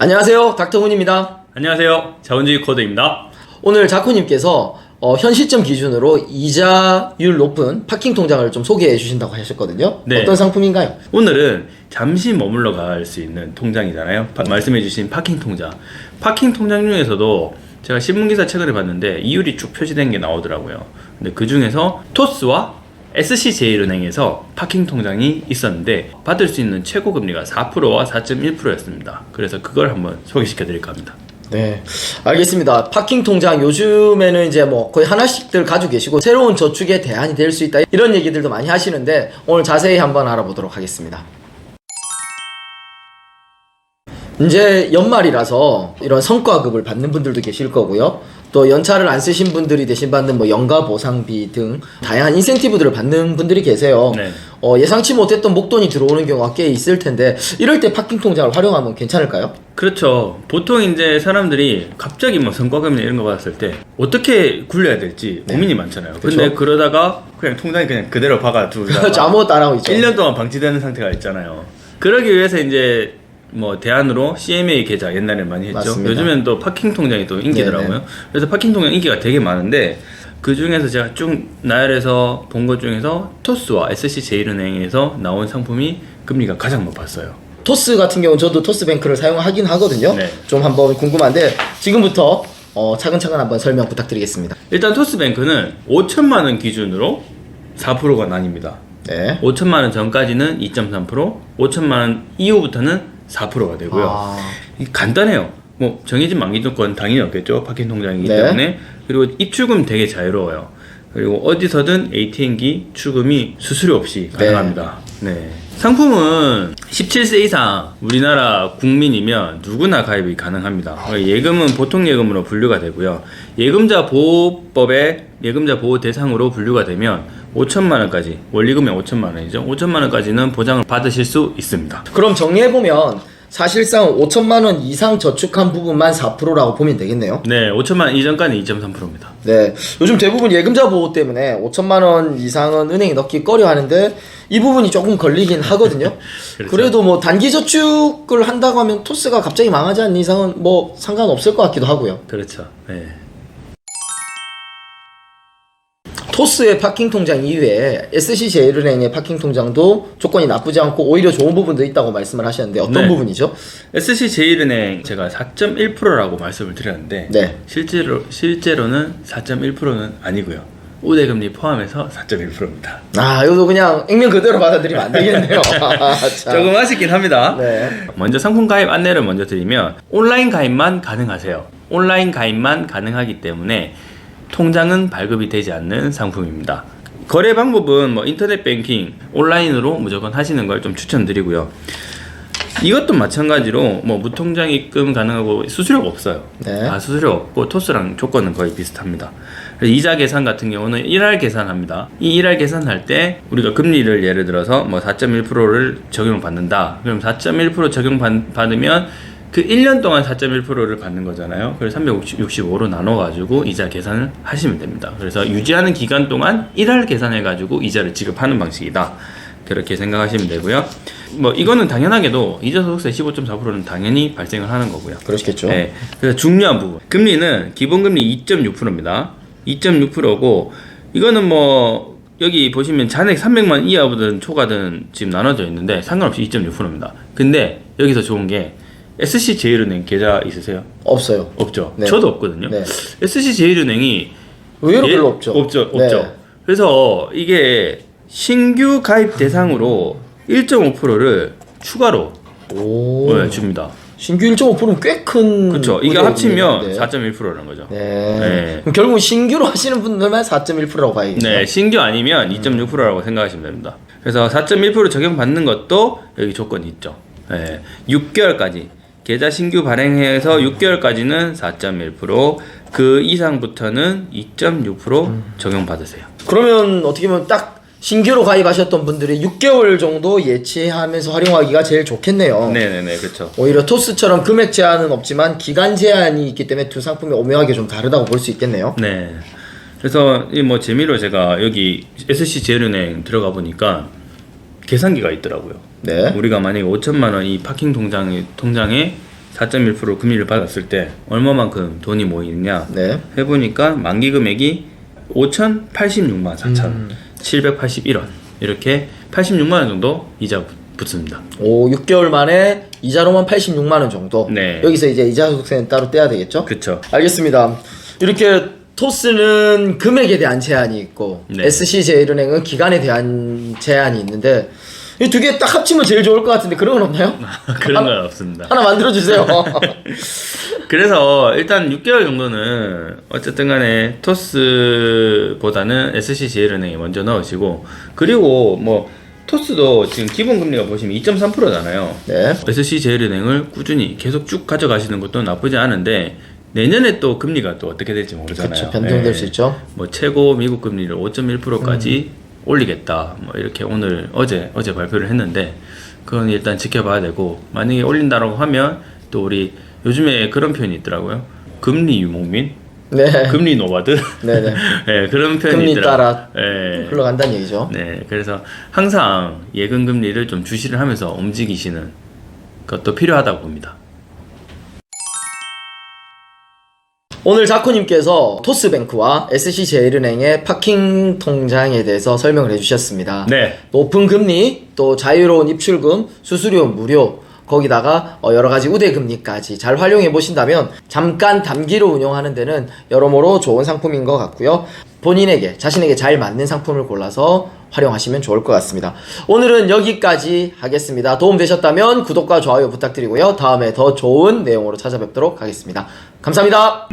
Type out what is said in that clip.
안녕하세요, 닥터훈입니다. 안녕하세요, 자본주의 코드입니다. 오늘 자쿠님께서 현 시점 기준으로 이자율 높은 파킹 통장을 좀 소개해 주신다고 하셨거든요. 네. 어떤 상품인가요? 오늘은 잠시 머물러 갈 수 있는 통장이잖아요. 말씀해주신 파킹 통장. 파킹 통장 중에서도 제가 신문기사 최근에 봤는데 이율이 쭉 표시된 게 나오더라고요. 근데 그 중에서 토스와 SC제일은행에서 파킹 통장이 있었는데 받을 수 있는 최고 금리가 4%와 4.1%였습니다. 그래서 그걸 한번 소개시켜 드릴까 합니다. 네, 알겠습니다. 파킹 통장 요즘에는 이제 뭐 거의 하나씩들 가지고 계시고 새로운 저축의 대안이 될 수 있다 이런 얘기들도 많이 하시는데 오늘 자세히 한번 알아보도록 하겠습니다. 이제 연말이라서 이런 성과급을 받는 분들도 계실 거고요. 또 연차를 안 쓰신 분들이 대신 받는 뭐 연가 보상비 등 다양한 인센티브들을 받는 분들이 계세요. 네. 예상치 못했던 목돈이 들어오는 경우가 꽤 있을 텐데 이럴 때 파킹 통장을 활용하면 괜찮을까요? 그렇죠. 보통 이제 사람들이 갑자기 뭐 성과금이나 이런 거 받았을 때 어떻게 굴려야 될지 고민이 많잖아요. 근데 그렇죠. 그러다가 그냥 통장에 그냥 그대로 박아두다가 아무것도 안 하고 있죠. 1년 동안 방치되는 상태가 있잖아요. 그러기 위해서 이제 뭐 대안으로 CMA 계좌 옛날에 많이 했죠. 맞습니다. 요즘엔 또 파킹 통장이 또 인기더라고요. 네네. 그래서 파킹 통장 인기가 되게 많은데 그 중에서 제가 쭉 나열해서 본 것 중에서 토스와 SC제일은행에서 나온 상품이 금리가 가장 높았어요. 토스 같은 경우는 저도 토스뱅크를 사용하긴 하거든요. 네. 좀 한번 궁금한데 지금부터 차근차근 한번 설명 부탁드리겠습니다. 일단 토스뱅크는 5천만 원 기준으로 4%가 나뉩니다. 네. 5천만 원 전까지는 2.3%, 5천만 원 이후부터는 4%가 되고요. 아. 간단해요. 뭐 정해진 만기조건 당연히 없겠죠. 파킹 통장이기 네. 때문에. 그리고 입출금 되게 자유로워요. 그리고 어디서든 ATM기 출금이 수수료 없이 가능합니다. 네. 상품은 17세 이상 우리나라 국민이면 누구나 가입이 가능합니다. 예금은 보통 예금으로 분류가 되고요. 예금자 보호법에 예금자 보호 대상으로 분류가 되면 5천만 원까지, 원리금이 5천만 원이죠. 5천만 원까지는 보장을 받으실 수 있습니다. 그럼 정리해보면 사실상 5천만 원 이상 저축한 부분만 4%라고 보면 되겠네요. 네, 5천만 원 이전까지 2.3%입니다. 네. 요즘 대부분 예금자 보호 때문에 5천만 원 이상은 은행에 넣기 꺼려 하는데 이 부분이 조금 걸리긴 하거든요. 그렇죠. 그래도 뭐 단기 저축을 한다고 하면 토스가 갑자기 망하지 않는 이상은 뭐 상관없을 것 같기도 하고요. 그렇죠. 네. 토스의 파킹 통장 이외에 SC제일은행의 파킹 통장도 조건이 나쁘지 않고 오히려 좋은 부분도 있다고 말씀을 하셨는데 어떤 네. 부분이죠? SC제일은행 제가 4.1%라고 말씀을 드렸는데 네. 실제로는 4.1%는 아니고요. 우대금리 포함해서 4.1%입니다. 이것도 그냥 액면 그대로 받아들이면 안 되겠네요. 자. 조금 아쉽긴 합니다. 네. 먼저 상품 가입 안내를 먼저 드리면 온라인 가입만 가능하세요. 온라인 가입만 가능하기 때문에 통장은 발급이 되지 않는 상품입니다. 거래 방법은 뭐 인터넷 뱅킹, 온라인으로 무조건 하시는 걸 좀 추천드리고요. 이것도 마찬가지로 뭐 무통장 입금 가능하고 수수료가 없어요. 네. 수수료 없고 토스랑 조건은 거의 비슷합니다. 그래서 이자 계산 같은 경우는 1할 계산합니다. 이 1할 계산할 때 우리가 금리를 예를 들어서 뭐 4.1%를 적용을 받는다. 그럼 4.1% 적용 받으면 그 1년 동안 4.1%를 받는 거잖아요. 그래서 365로 나눠가지고 이자 계산을 하시면 됩니다. 그래서 유지하는 기간 동안 1할 계산해가지고 이자를 지급하는 방식이다. 그렇게 생각하시면 되고요. 뭐 이거는 당연하게도 이자 소득세 15.4%는 당연히 발생을 하는 거고요. 그러시겠죠. 네. 그래서 중요한 부분. 금리는 기본금리 2.6%입니다. 2.6%고 이거는 뭐 여기 보시면 잔액 300만 이하든 초과든 지금 나눠져 있는데 상관없이 2.6%입니다. 근데 여기서 좋은 게 SC제일은행 계좌 있으세요? 없어요. 없죠. 네. 저도 없거든요. 네. SC제일은행이 의외로 별로 없죠. 없죠. 네. 그래서 이게 신규 가입 대상으로 1.5%를 추가로 줍니다. 신규 1.5%는 꽤 큰. 그렇죠. 이게 합치면 4.1%라는 거죠. 네. 네. 그럼 결국 신규로 하시는 분들만 4.1%라고 봐야겠네요. 네, 신규 아니면 2.6%라고 생각하시면 됩니다. 그래서 4.1% 적용받는 것도 여기 조건이 있죠. 네, 6개월까지 계좌 신규 발행해서 6개월까지는 4.1%, 그 이상부터는 2.6% 적용받으세요. 그러면 어떻게 보면 딱 신규로 가입하셨던 분들이 6개월 정도 예치하면서 활용하기가 제일 좋겠네요. 네네네, 그렇죠. 오히려 토스처럼 금액 제한은 없지만 기간 제한이 있기 때문에 두 상품이 오묘하게 좀 다르다고 볼 수 있겠네요. 네. 그래서 이 뭐 재미로 제가 여기 SC제일은행 들어가 보니까 계산기가 있더라고요. 네. 우리가 만약에 5천만 원 이 파킹 통장에 4.1% 금리를 받았을 때 얼마만큼 돈이 모이느냐 네. 해보니까 만기 금액이 5,086만 4천 781원 이렇게 86만 원 정도 이자 붙습니다. 오, 6개월 만에 이자로만 86만 원 정도. 네. 여기서 이제 이자 소득세는 따로 떼야 되겠죠? 그쵸. 알겠습니다. 이렇게 토스는 금액에 대한 제한이 있고 네. SC제일은행은 기간에 대한 제한이 있는데 이 두 개 딱 합치면 제일 좋을 것 같은데 그런 건 없나요? 그런 건 없습니다. 하나 만들어 주세요. 그래서 일단 6개월 정도는 어쨌든 간에 토스보다는 SC제일은행에 먼저 넣으시고 그리고 뭐 토스도 지금 기본 금리가 보시면 2.3%잖아요. 네. SC제일은행을 꾸준히 계속 쭉 가져가시는 것도 나쁘지 않은데 내년에 또 금리가 또 어떻게 될지 모르잖아요. 그렇죠. 변동될 수 있죠. 뭐 최고 미국 금리를 5.1%까지 올리겠다. 뭐 이렇게 어제 발표를 했는데 그건 일단 지켜봐야 되고 만약에 올린다라고 하면 또 우리 요즘에 그런 표현이 있더라고요. 금리 유목민, 네. 금리 노마드, 네네. 네, 그런 표현이 금리 있더라고요. 따라 네. 흘러간다는 얘기죠. 네, 그래서 항상 예금 금리를 좀 주시를 하면서 움직이시는 것도 필요하다고 봅니다. 오늘 자쿠님께서 토스뱅크와 SC제일은행의 파킹 통장에 대해서 설명을 해주셨습니다. 네. 높은 금리, 또 자유로운 입출금, 수수료 무료, 거기다가 여러 가지 우대 금리까지 잘 활용해 보신다면 잠깐 단기로 운용하는 데는 여러모로 좋은 상품인 것 같고요. 본인에게, 자신에게 잘 맞는 상품을 골라서 활용하시면 좋을 것 같습니다. 오늘은 여기까지 하겠습니다. 도움 되셨다면 구독과 좋아요 부탁드리고요. 다음에 더 좋은 내용으로 찾아뵙도록 하겠습니다. 감사합니다.